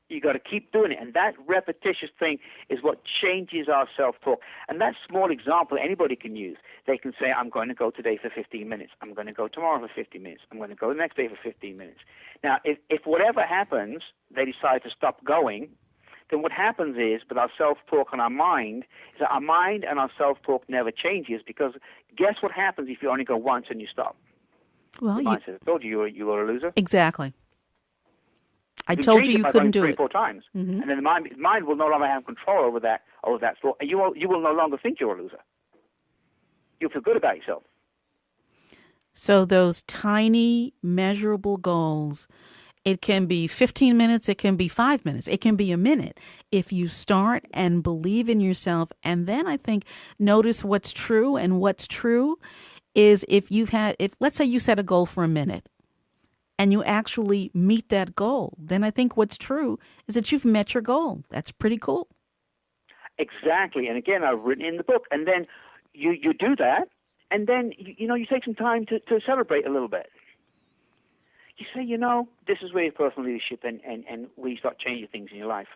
S2: You got to keep doing it. And that repetitious thing is what changes our self-talk. And that small example anybody can use. They can say, I'm going to go today for 15 minutes. I'm going to go tomorrow for 15 minutes. I'm going to go the next day for 15 minutes. Now, if whatever happens, they decide to stop going, then what happens is, with our self-talk and our mind, is that our mind and our self-talk never changes, because guess what happens if you only go once and you stop?
S1: Well,
S2: the mind says, I told you you were a loser.
S1: Exactly. I told you couldn't do it
S2: 3 or 4 times,
S1: mm-hmm.
S2: and then the mind will no longer have control over that thought, and you will no longer think you're a loser. You'll feel good about yourself.
S1: So those tiny, measurable goals, it can be 15 minutes, it can be 5 minutes, it can be a minute. If you start and believe in yourself, and then I think notice what's true, and what's true is if let's say you set a goal for a minute, and you actually meet that goal, then I think what's true is that you've met your goal. That's pretty cool.
S2: Exactly. And again, I've written in the book. And then you do that, and then you take some time to celebrate a little bit. You say, this is where your personal leadership and where you start changing things in your life.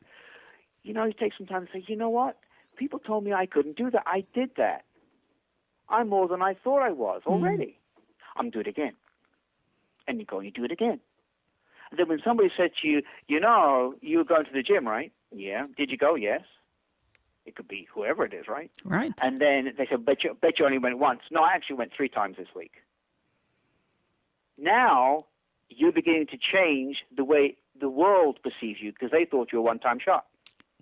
S2: You take some time to say, you know what? People told me I couldn't do that. I did that. I'm more than I thought I was already. I'm going to do it again. And you go and you do it again. And then when somebody said to you, you were going to the gym, right? Yeah. Did you go? Yes. It could be whoever it is, right?
S1: Right.
S2: And then they said, bet you only went once. No, I actually went 3 times this week. Now you're beginning to change the way the world perceives you, because they thought you were a one-time shot.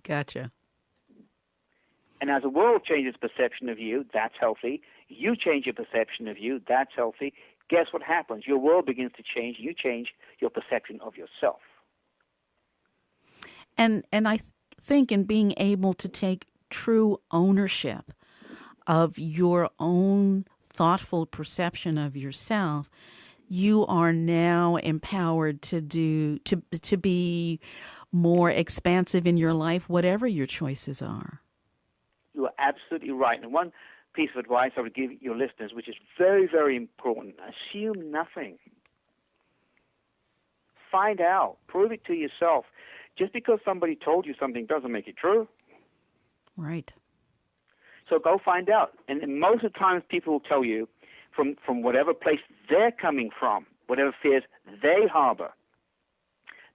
S1: Gotcha.
S2: And as the world changes perception of you, that's healthy. You change your perception of you, that's healthy. Guess what happens? Your world begins to change. You change your perception of yourself.
S1: And I think in being able to take true ownership of your own thoughtful perception of yourself, you are now empowered to be more expansive in your life, whatever your choices are.
S2: You are absolutely right. And one piece of advice I would give your listeners, which is very, very important: assume nothing. Find out. Prove it to yourself. Just because somebody told you something doesn't make it true.
S1: Right.
S2: So go find out. And most of the times people will tell you from whatever place they're coming from, whatever fears they harbor,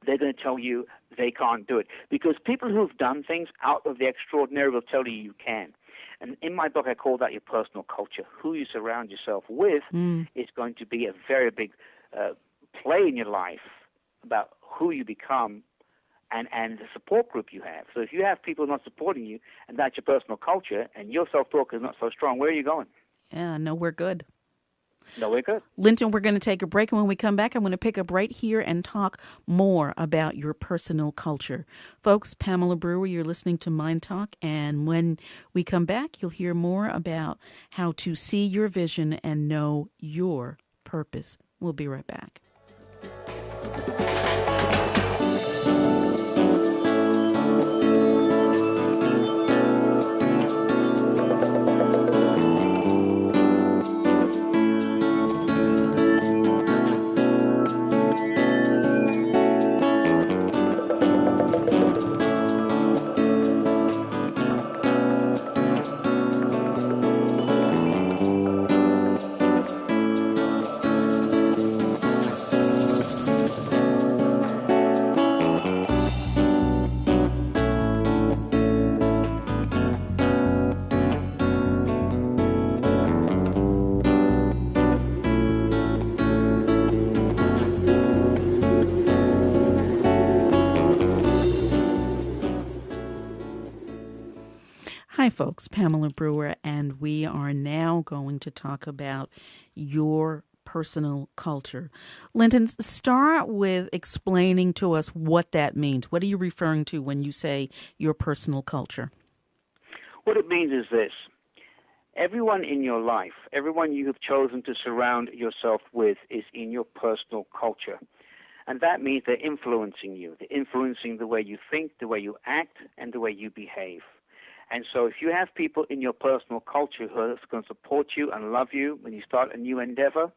S2: they're going to tell you they can't do it. Because people who've done things out of the extraordinary will tell you you can. And in my book, I call that your personal culture. Who you surround yourself with is going to be a very big play in your life about who you become and the support group you have. So if you have people not supporting you, and that's your personal culture, and your self-talk is not so strong, where are you going?
S1: Yeah, no, we're good.
S2: No, we're good.
S1: Linton, we're going to take a break, and when we come back, I'm going to pick up right here and talk more about your personal culture. Folks, Pamela Brewer, you're listening to Mind Talk, and when we come back, you'll hear more about how to see your vision and know your purpose. We'll be right back. Hi, folks. Pamela Brewer, and we are now going to talk about your personal culture. Linton, start with explaining to us what that means. What are you referring to when you say your personal culture?
S2: What it means is this. Everyone in your life, everyone you have chosen to surround yourself with is in your personal culture. And that means they're influencing you. They're influencing the way you think, the way you act, and the way you behave. And so if you have people in your personal culture who are going to support you and love you when you start a new endeavor,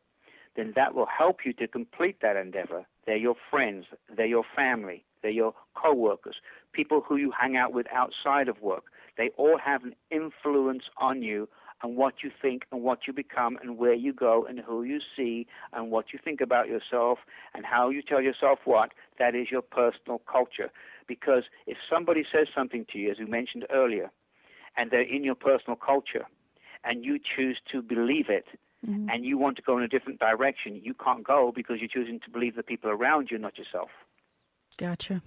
S2: then that will help you to complete that endeavor. They're your friends, they're your family, they're your co-workers, people who you hang out with outside of work. They all have an influence on you and what you think and what you become and where you go and who you see and what you think about yourself and how you tell yourself what. That is your personal culture. Because if somebody says something to you, as we mentioned earlier, and they're in your personal culture, and you choose to believe it, and you want to go in a different direction, you can't go because you're choosing to believe the people around you, not yourself.
S1: Gotcha.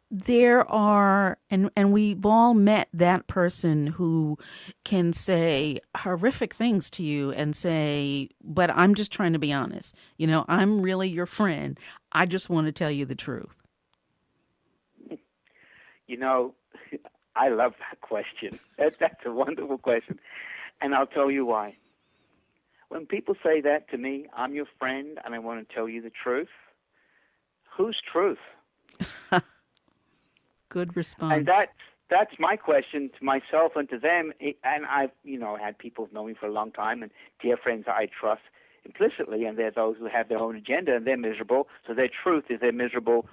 S1: There are, and we've all met that person who can say horrific things to you and say, but I'm just trying to be honest. You know, I'm really your friend. I just want to tell you the truth.
S2: You know, I love that question. That's a wonderful question. And I'll tell you why. When people say that to me, I'm your friend and I want to tell you the truth, whose truth?
S1: Good response.
S2: And that's my question to myself and to them. And I've, had people know me for a long time and dear friends that I trust implicitly, and there are those who have their own agenda and they're miserable. So their truth is their miserable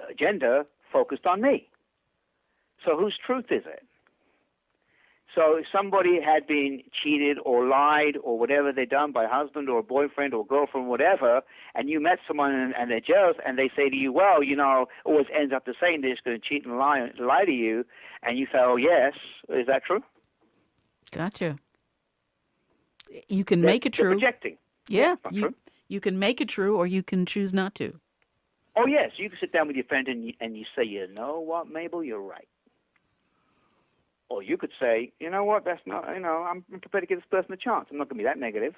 S2: agenda focused on me. So whose truth is it? So if somebody had been cheated or lied or whatever they've done by a husband or a boyfriend or girlfriend, whatever, and you met someone and they're jealous and they say to you, well, always ends up the same, they're just going to cheat and lie to you, and you say, oh, yes, is that true?
S1: Gotcha. You can make it true.
S2: They're projecting.
S1: Yeah,
S2: true.
S1: You can make it true or you can choose not to.
S2: Oh, yes, you can sit down with your friend and you say, you know what, Mabel, you're right. Or you could say, you know what, that's not, I'm prepared to give this person a chance. I'm not going to be that negative.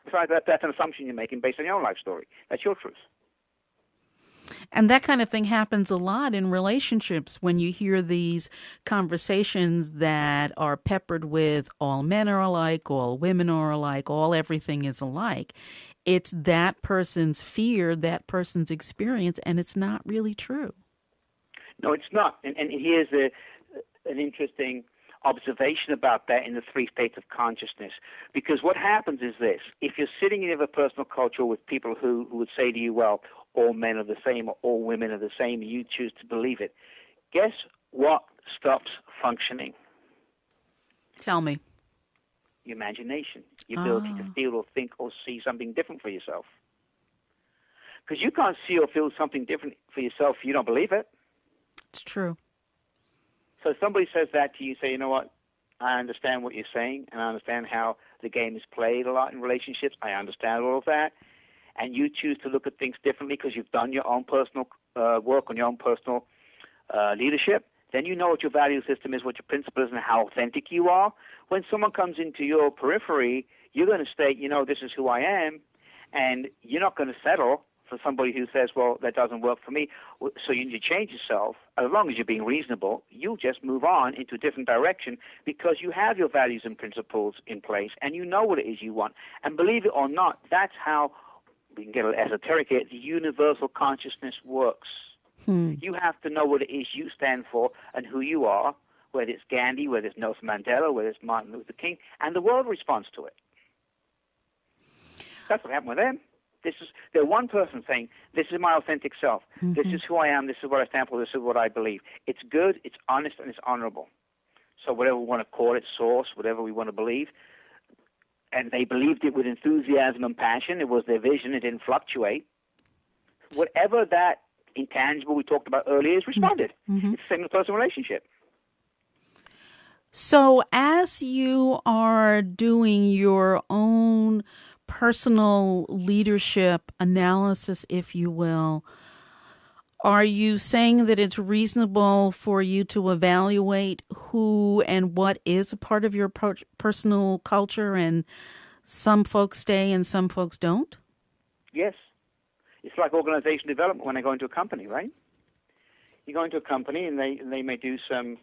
S2: Besides, that's an assumption you're making based on your own life story. That's your truth.
S1: And that kind of thing happens a lot in relationships when you hear these conversations that are peppered with all men are alike, all women are alike, all everything is alike. It's that person's fear, that person's experience, and it's not really true. No,
S2: it's not. And here's an interesting observation about that in the 3 states of consciousness. Because what happens is this. If you're sitting in a personal culture with people who would say to you, well, all men are the same or all women are the same, and you choose to believe it, guess what stops functioning?
S1: Tell me.
S2: Your imagination, your ability to feel or think or see something different for yourself. Because you can't see or feel something different for yourself if you don't believe it.
S1: It's true.
S2: So if somebody says that to you, say, you know what, I understand what you're saying, and I understand how the game is played a lot in relationships. I understand all of that. And you choose to look at things differently because you've done your own personal work on your own personal leadership. Then you know what your value system is, what your principle is, and how authentic you are. When someone comes into your periphery, you're going to state, you know, this is who I am, and you're not going to settle for somebody who says, well, that doesn't work for me, so you need to change yourself. As long as you're being reasonable, you'll just move on into a different direction because you have your values and principles in place, and you know what it is you want. And believe it or not, that's how, we can get a little esoteric here, the universal consciousness works. You have to know what it is you stand for and who you are, whether it's Gandhi, whether it's Nelson Mandela, whether it's Martin Luther King, and the world responds to it. That's what happened with them. They're one person saying, this is my authentic self. This is who I am. This is what I stand for. This is what I believe. It's good, it's honest, and it's honorable. So whatever we want to call it, source, whatever we want to believe. And they believed it with enthusiasm and passion. It was their vision. It didn't fluctuate. Whatever that intangible we talked about earlier is responded. It's the same in a personal relationship.
S1: So as you are doing your own personal leadership analysis, if you will, are you saying that it's reasonable for you to evaluate who and what is a part of your personal culture, and some folks stay and some folks don't?
S2: Yes. It's like organization development when I go into a company, right? You go into a company and they may do some,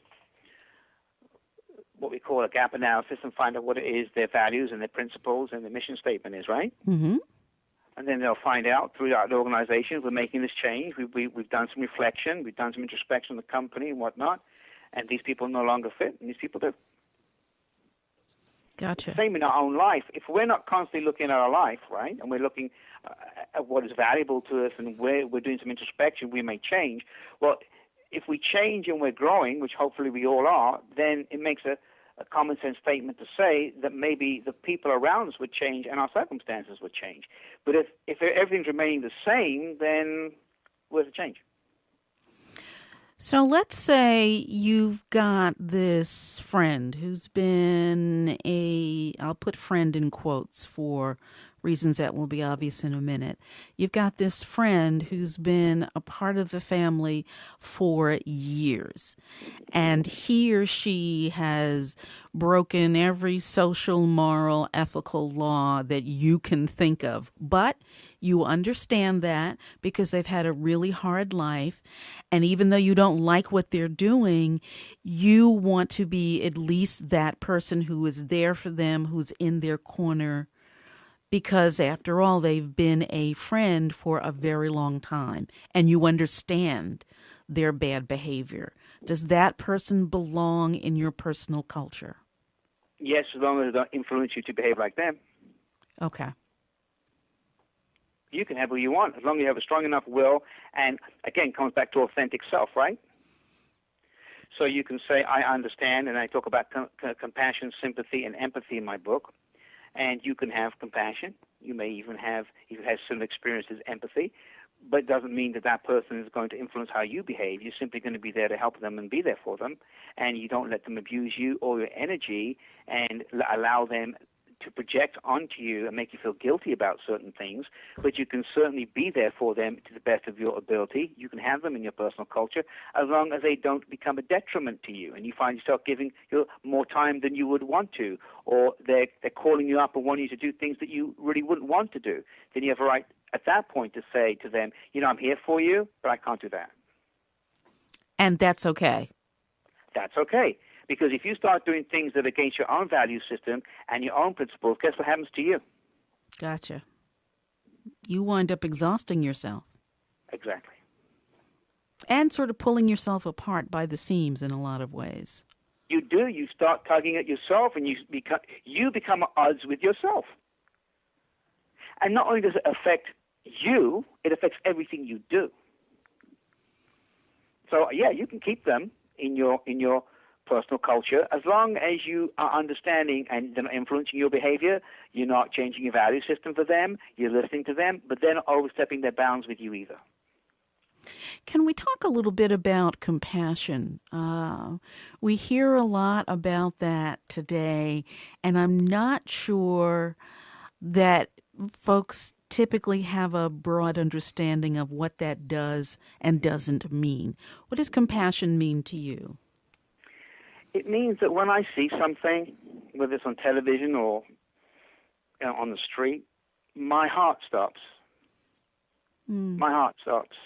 S2: what we call a gap analysis, and find out what it is, their values and their principles and their mission statement is, right? Mm-hmm. And then they'll find out throughout the organization, we're making this change. We've done some reflection. We've done some introspection of the company and whatnot. And these people no longer fit, and these people do.
S1: Gotcha.
S2: Same in our own life. If we're not constantly looking at our life, right, and we're looking at what is valuable to us and where we're doing some introspection, we may change. Well, if we change and we're growing, which hopefully we all are, then it makes a common sense statement to say that maybe the people around us would change and our circumstances would change. But if everything's remaining the same, then where's the change?
S1: So let's say you've got this friend who's been I'll put friend in quotes for reasons that will be obvious in a minute. You've got this friend who's been a part of the family for years, and he or she has broken every social, moral, ethical law that you can think of. But you understand that because they've had a really hard life, and even though you don't like what they're doing, you want to be at least that person who is there for them, who's in their corner, because after all, they've been a friend for a very long time, and you understand their bad behavior. Does that person belong in your personal culture?
S2: Yes, as long as it don't influence you to behave like them.
S1: Okay.
S2: You can have who you want, as long as you have a strong enough will, and again, comes back to authentic self, right? So you can say, I understand, and I talk about compassion, sympathy, and empathy in my book. And you can have compassion. You may even have, if you have similar experiences, empathy. But it doesn't mean that that person is going to influence how you behave. You're simply going to be there to help them and be there for them. And you don't let them abuse you or your energy and allow them to project onto you and make you feel guilty about certain things, but you can certainly be there for them to the best of your ability. You can have them in your personal culture as long as they don't become a detriment to you and you find yourself giving you more time than you would want to, or they're calling you up and wanting you to do things that you really wouldn't want to do. Then you have a right at that point to say to them, I'm here for you, but I can't do that.
S1: And that's okay.
S2: That's okay. Because if you start doing things that are against your own value system and your own principles, guess what happens to you?
S1: Gotcha. You wind up exhausting yourself.
S2: Exactly.
S1: And sort of pulling yourself apart by the seams in a lot of ways.
S2: You do. You start tugging at yourself and you become at odds with yourself. And not only does it affect you, it affects everything you do. So, yeah, you can keep them in your personal culture. As long as you are understanding and they're not influencing your behavior, you're not changing your value system for them, you're listening to them, but they're not overstepping their bounds with you either.
S1: Can we talk a little bit about compassion? We hear a lot about that today, and I'm not sure that folks typically have a broad understanding of what that does and doesn't mean. What does compassion mean to you?
S2: It means that when I see something, whether it's on television or on the street, my heart stops. My heart stops.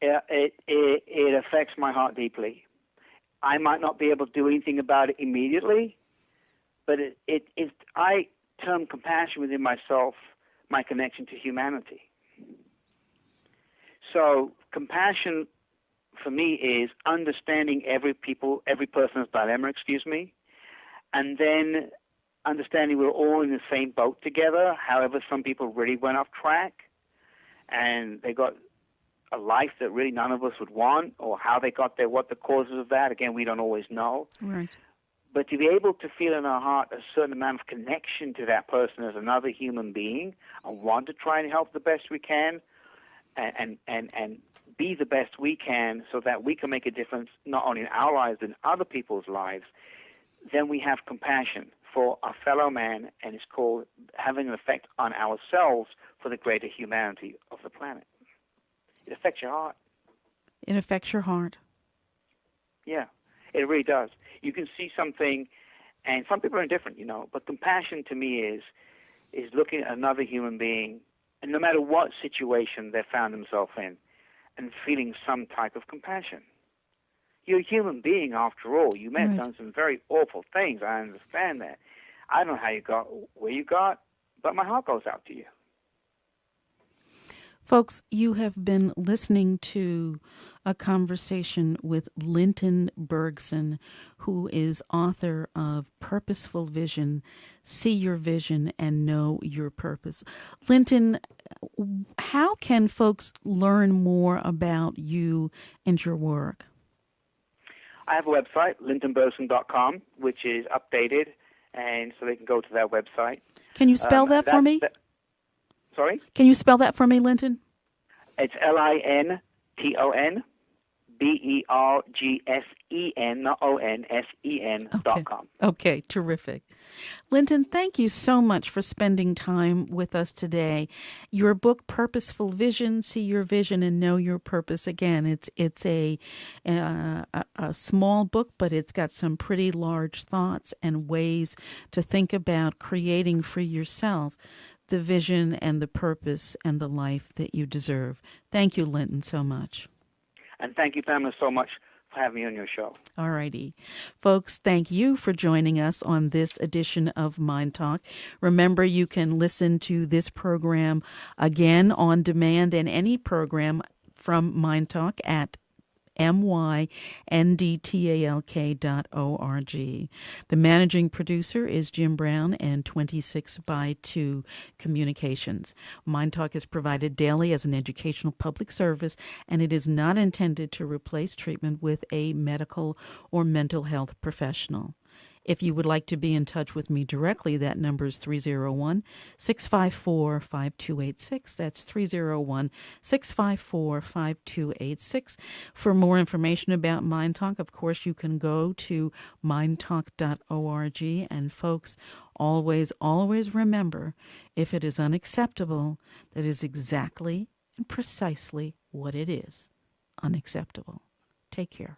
S2: It affects my heart deeply. I might not be able to do anything about it immediately, but I term compassion within myself my connection to humanity. So compassion for me is understanding every person's dilemma, and then understanding we're all in the same boat together. However, some people really went off track, and they got a life that really none of us would want, or how they got there, what the causes of that. Again, we don't always know.
S1: Right.
S2: But to be able to feel in our heart a certain amount of connection to that person as another human being, and want to try and help the best we can, and be the best we can, so that we can make a difference not only in our lives but in other people's lives, then we have compassion for our fellow man, and it's called having an effect on ourselves for the greater humanity of the planet. It affects your heart.
S1: It affects your heart.
S2: Yeah, it really does. You can see something, and some people are indifferent, but compassion to me is looking at another human being, and no matter what situation they found themselves in, and feeling some type of compassion. You're a human being after all. You may have done some very awful things. I understand that. I don't know how you got where you got, but my heart goes out to you.
S1: Folks, you have been listening to a conversation with Linton Bergsen, who is author of Purposeful Vision, See Your Vision and Know Your Purpose. Linton, how can folks learn more about you and your work?
S2: I have a website, lintonbergsen.com, which is updated, and so they can go to that website.
S1: Can you spell that for me?
S2: Sorry?
S1: Can you spell that for me, Linton?
S2: It's LintonBergsen, not ONSEN.com.
S1: Okay, terrific. Linton, thank you so much for spending time with us today. Your book, Purposeful Vision, See Your Vision and Know Your Purpose. Again, it's a small book, but it's got some pretty large thoughts and ways to think about creating for yourself the vision and the purpose and the life that you deserve. Thank you, Linton, so much.
S2: And thank you, Pamela, so much for having me on your show.
S1: All righty. Folks, thank you for joining us on this edition of Mind Talk. Remember, you can listen to this program again on demand, and any program from Mind Talk at MYNDTALK.org. The managing producer is Jim Brown and 26x2 Communications. Mind Talk is provided daily as an educational public service, and it is not intended to replace treatment with a medical or mental health professional. If you would like to be in touch with me directly, that number is 301-654-5286. That's 301-654-5286. For more information about Mind Talk, of course, you can go to MYNDTALK.org. And folks, always remember, if it is unacceptable, that is exactly and precisely what it is: unacceptable. Take care.